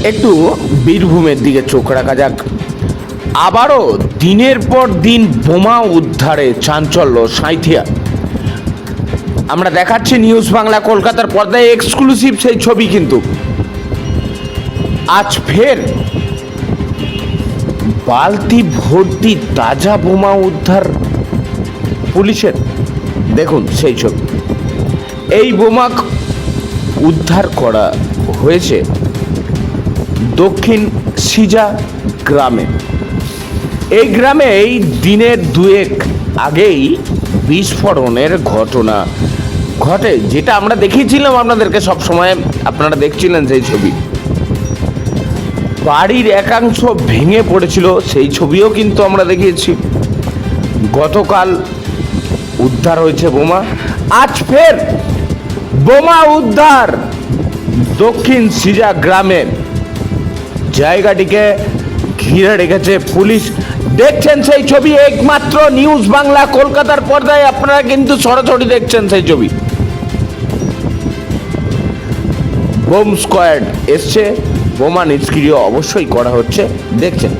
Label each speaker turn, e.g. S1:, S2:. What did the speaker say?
S1: একটু বীরভূমের দিকে চোখ রাখা যাক। আবারও দিনের পর দিন বোমা উদ্ধারে চাঞ্চল্য সাঁইথিয়া। আমরা দেখাচ্ছি নিউজ বাংলা কলকাতার পর্দায় এক্সক্লুসিভ সেই ছবি। কিন্তু আজ ফের বালতি ভর্তি তাজা বোমা উদ্ধার পুলিশের। দেখুন সেই ছবি। এই বোমা উদ্ধার করা হয়েছে দক্ষিণ সিজা গ্রামে। এই গ্রামে এই দিনের দুয়েক আগেই বিস্ফোরণের ঘটনা ঘটে, যেটা আমরা দেখিয়েছিলাম আপনাদেরকে সব সময়। আপনারা দেখছিলেন সেই ছবি। বাড়ির একাংশ ভেঙে পড়েছিল, সেই ছবিও কিন্তু আমরা দেখিয়েছি। গতকাল উদ্ধার হয়েছে বোমা। আজ ফের বোমা উদ্ধার দক্ষিণ সিজা গ্রামে। জায়গাটিকে ঘিরে রেখেছে পুলিশ। দেখছেন সেই ছবি একমাত্র নিউজ বাংলা কলকাতার পর্দায়। আপনারা কিন্তু সরাসরি দেখছেন সেই ছবি। বোম স্কোয়াড এসছে, বোমা নিষ্ক্রিয় অবশ্যই করা হচ্ছে, দেখছেন।